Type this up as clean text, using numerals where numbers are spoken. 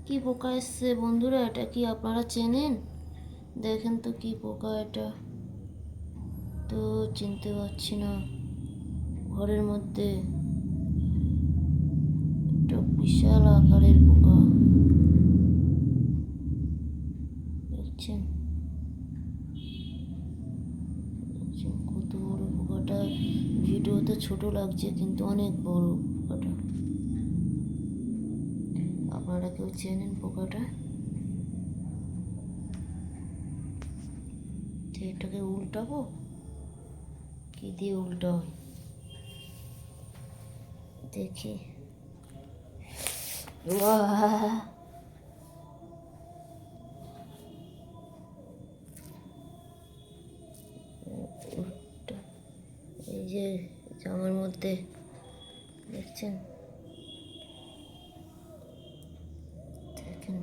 কি পোকা এসছে বন্ধুরা, এটা কি আপনারা চেনেন? দেখেন তো কি পোকা এটা, তো চিনতে পারছি না। ঘরের মধ্যে একটা বিশাল আকারের পোকা, দেখছেন? দেখছেন কত বড় পোকাটা? ভিডিওতে ছোট লাগছে কিন্তু অনেক বড় পোকাটা। আপনারা কেউ চেনেন পোকাটা? এটাকে উল্টাবো, কি দিয়ে উল্টা হয় দেখি। বাহ! উল্টা, এই যে জামার মধ্যে দেখছেন, দেখেন।